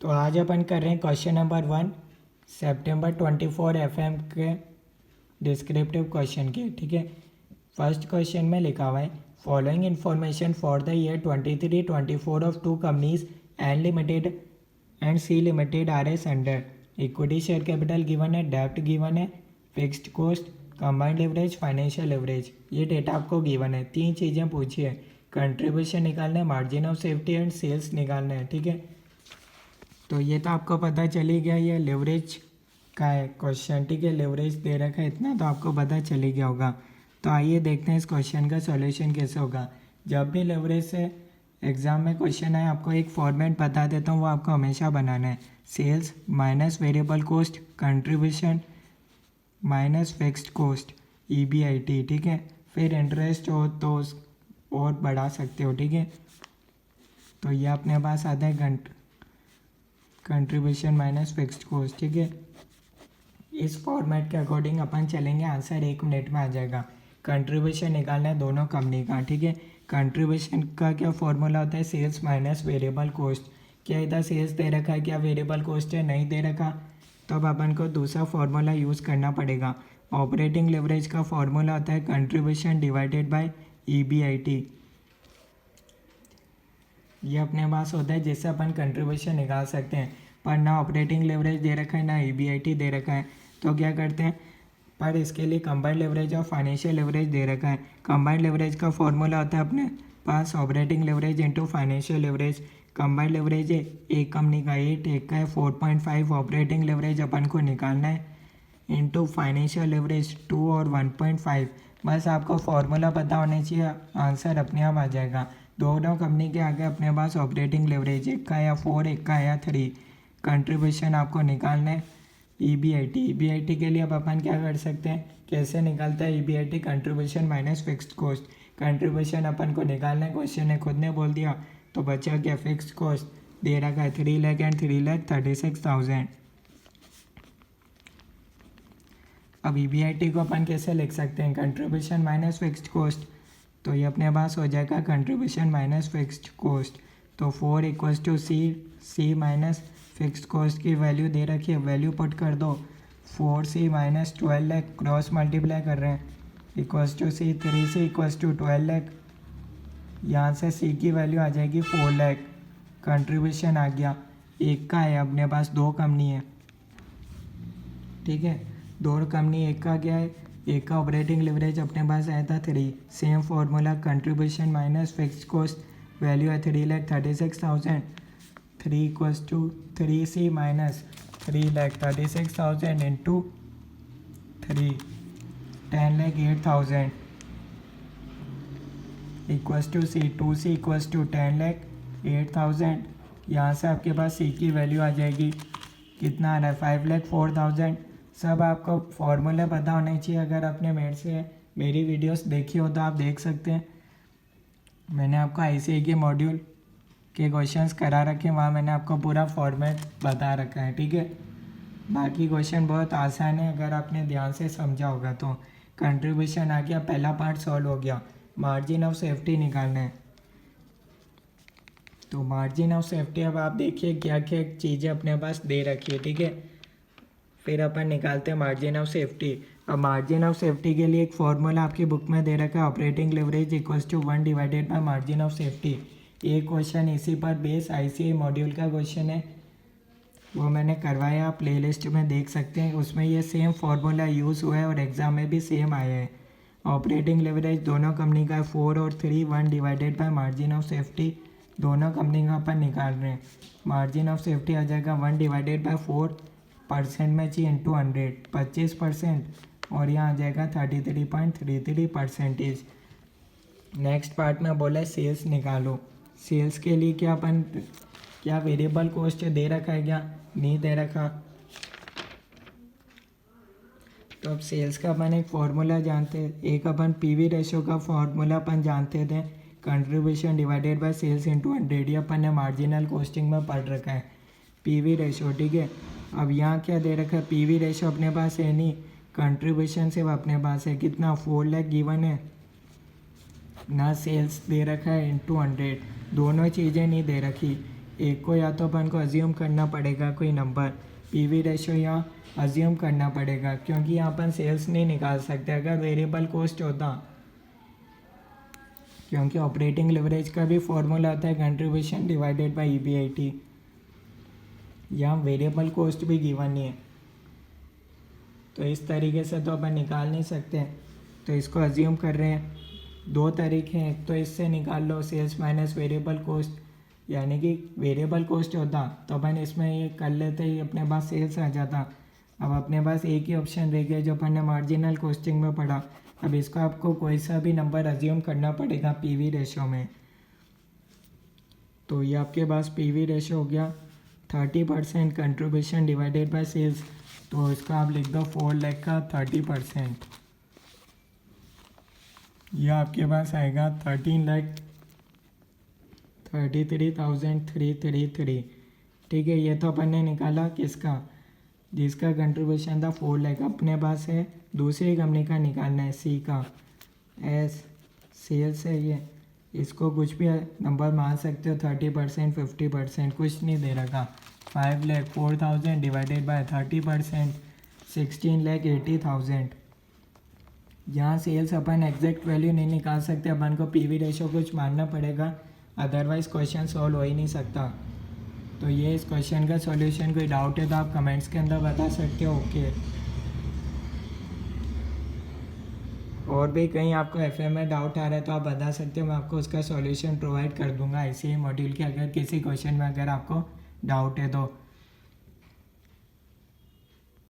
तो आज अपन कर रहे हैं क्वेश्चन नंबर 1 सितंबर 24 एफएम के डिस्क्रिप्टिव क्वेश्चन के। ठीक है, फर्स्ट क्वेश्चन में लिखा हुआ है following information for the year 23-24 of two companies N limited and C limited are as under equity share capital given है, डेप्ट गिवन है, fixed cost, combined leverage, financial leverage. ये डेटा आपको गिवन है। 3 चीज़ें पूछी है, कंट्रीब्यूशन निकालना है, margin of safety and sales निकालना है। ठीक है, तो ये तो आपको पता चली गया, ये लिवरेज का है क्वेश्चन। ठीक है, लिवरेज दे रखा है इतना, तो आपको पता चली गया होगा। तो आइए देखते हैं इस क्वेश्चन का सॉल्यूशन कैसे होगा। जब भी लिवरेज से एग्जाम में क्वेश्चन आए, आपको एक फॉर्मेट बता देता हूँ, वो आपको हमेशा बनाना है। Sales minus variable cost, contribution minus fixed cost, EBIT। ठीक है, फिर इंटरेस्ट हो तो और बढ़ा सकते हो। ठीक है, तो ये अपने पास आता है कंट्रीब्यूशन माइनस फिक्स्ड कॉस्ट। ठीक है, इस फॉर्मेट के अकॉर्डिंग अपन चलेंगे, आंसर 1 मिनट में आ जाएगा। कंट्रीब्यूशन निकालना है दोनों कंपनी का। ठीक है, कंट्रीब्यूशन का क्या फॉर्मूला होता है, सेल्स माइनस वेरिएबल कॉस्ट। क्या इधर सेल्स दे रखा है, क्या वेरिएबल कॉस्ट है, नहीं दे रखा, तो अब अपन को दूसरा फॉर्मूला यूज़ करना पड़ेगा। ऑपरेटिंग लेवरेज का फॉर्मूला होता है कंट्रीब्यूशन डिवाइडेड बाय EBIT। ये अपने पास होता है जिससे अपन कंट्रीब्यूशन निकाल सकते हैं, पर ना ऑपरेटिंग लेवरेज दे रखा है ना EBIT दे रखा है। तो क्या करते हैं, पर इसके लिए कंबाइंड लेवरेज और फाइनेंशियल लेवरेज दे रखा है। कंबाइंड लेवरेज का फॉर्मूला होता है अपने पास operating leverage into financial leverage. Combined leverage है एक कंपनी का 8, एक का है 4.5। ऑपरेटिंग लेवरेज अपन को निकालना है इंटू फाइनेंशियल लेवरेज 2 और 1.5। बस आपको फॉर्मूला पता होना चाहिए, आंसर अपने आप आ जाएगा। दोनों कंपनी के आगे अपने पास ऑपरेटिंग लेवरेज एक का या 4, एक का या 3। कंट्रीब्यूशन आपको निकालना है EBIT के लिए अब अपन क्या कर सकते हैं, कैसे निकालता है EBIT, contribution minus fixed cost. Contribution अपन को निकालना है, क्वेश्चन ने खुद ने बोल दिया, तो बचा क्या, फिक्स्ड कॉस्ट दे रखा है 3 लाख एंड 3,36,000। अब EBIT को अपन कैसे लिख सकते हैं, कंट्रीब्यूशन माइनस फिक्स्ड कॉस्ट, तो ये अपने पास हो जाएगा कंट्रीब्यूशन माइनस फिक्स्ड कॉस्ट। तो 4 = C माइनस फिक्स्ड कॉस्ट की वैल्यू दे रखी है, वैल्यू पुट कर दो। 4C minus 12 lakh, cross multiply कर रहे हैं, =C, 3C = 12 लाख। यहाँ से C की वैल्यू आ जाएगी 4 लाख। कंट्रीब्यूशन आ गया, एक का है अपने पास, 2 कंपनी है। ठीक है, 2 कंपनी, एक का क्या है, एक का ऑपरेटिंग लिवरेज अपने पास आया था 3। Same formula, contribution minus fixed cost, value है 3,36,000। 3 = 3C minus 3,36,000 into 3, 10,08,000 =C। 2C = 10,08,000। यहाँ से आपके पास C की वैल्यू आ जाएगी, कितना आ रहा है, 5,04,000। सब आपको फॉर्मूले पता होने चाहिए। अगर आपने मेरी वीडियोस देखी हो तो आप देख सकते हैं, मैंने आपको ICAI के मॉड्यूल के क्वेश्चंस करा रखे हैं, वहाँ मैंने आपको पूरा फॉर्मेट बता रखा है। ठीक है, बाकी क्वेश्चन बहुत आसान है अगर आपने ध्यान से समझा होगा तो। कंट्रीब्यूशन आ गया, पहला पार्ट सॉल्व हो गया। मार्जिन ऑफ सेफ्टी निकालना है, तो मार्जिन ऑफ सेफ्टी अब आप देखिए क्या क्या चीज़ें अपने पास दे रखी है। ठीक है, फिर अपन निकालते हैं मार्जिन ऑफ सेफ्टी। अब मार्जिन ऑफ सेफ्टी के लिए एक फॉर्मूला आपकी बुक में दे रखा है, operating leverage = 1 divided by margin of safety. ये क्वेश्चन इसी पर बेस ICAI मॉड्यूल का क्वेश्चन है, वो मैंने करवाया, आप प्लेलिस्ट में देख सकते हैं, उसमें ये सेम फार्मूला यूज़ हुआ है और एग्ज़ाम में भी सेम आया है। ऑपरेटिंग लेवरेज दोनों कंपनी का है 4 और 3, 1 divided by margin of safety, दोनों कंपनी का अपन निकाल रहे हैं। मार्जिन ऑफ सेफ्टी आ जाएगा 1 डिवाइडेड बाय 4% में चाहिए इंटू 100, 25%, और यहाँ आ जाएगा 33.33%। नेक्स्ट पार्ट में बोला है सेल्स निकालो। सेल्स के लिए क्या वेरिएबल कॉस्ट दे रखा है, क्या नहीं दे रखा, तो अब सेल्स का अपन एक फॉर्मूला जानते हैं, एक अपन PV रेशो का फॉर्मूला अपन जानते थे, contribution divided by sales into 100। ये अपन ने मार्जिनल कॉस्टिंग में पढ़ रखा है, PV रेशो। ठीक है, अब यहाँ क्या दे रखा है, PV रेशो अपने पास है नहीं, कंट्रीब्यूशन सिर्फ अपने पास है, कितना, 4 लाख गिवन है ना, सेल्स दे रखा है इंटू 100, दोनों चीज़ें नहीं दे रखी। एक को या तो अपन को अज्यूम करना पड़ेगा कोई नंबर पीवी रेशो या अज्यूम करना पड़ेगा, क्योंकि यहाँ अपन सेल्स नहीं निकाल सकते अगर वेरिएबल कॉस्ट होता, क्योंकि ऑपरेटिंग लिवरेज का भी फॉर्मूला होता है कंट्रीब्यूशन डिवाइडेड बाय ईबीआईटी। यहाँ वेरिएबल कॉस्ट भी गिवन नहीं है, तो इस तरीके से तो अपन निकाल नहीं सकते। तो इसको अज्यूम कर रहे हैं। दो तरीके हैं, एक तो इससे निकाल लो सेल्स माइनस वेरिएबल कॉस्ट, यानी कि वेरिएबल कॉस्ट होता तो अपन इसमें ये कर लेते ही अपने पास सेल्स आ जाता। अब अपने पास एक ही ऑप्शन रह गया जो अपन ने मार्जिनल कॉस्टिंग में पढ़ा। अब इसको आपको कोई सा भी नंबर अज्यूम करना पड़ेगा पीवी रेशो में। तो ये आपके पास पीवी रेशो हो गया 30% कंट्रीब्यूशन डिवाइडेड बाय सेल्स, तो इसका आप लिख दो 4 लाख का 30%, यह आपके पास आएगा 13,33,333। ठीक है, ये तो अपन ने निकाला किसका, जिसका कंट्रीब्यूशन था 4 लाख। अपने पास है दूसरी कंपनी का निकालना है, सी का, एस सेल्स है ये, इसको कुछ भी नंबर मान सकते हो 30% 50%, कुछ नहीं दे रखा। 5,04,000 डिवाइडेड बाय 30% 16,80,000। यहाँ सेल्स अपन एग्जैक्ट वैल्यू नहीं निकाल सकते, अपन को पीवी रेशो कुछ मानना पड़ेगा, अदरवाइज क्वेश्चन सॉल्व हो ही नहीं सकता। तो ये इस क्वेश्चन का सॉल्यूशन। कोई डाउट है तो आप कमेंट्स के अंदर बता सकते हो। ओके, और भी कहीं आपको एफएम में डाउट आ रहा है तो आप बता सकते हो, मैं आपको उसका सॉल्यूशन प्रोवाइड कर दूंगा ऐसे ही मॉड्यूल के। अगर किसी क्वेश्चन में अगर आपको डाउट है तो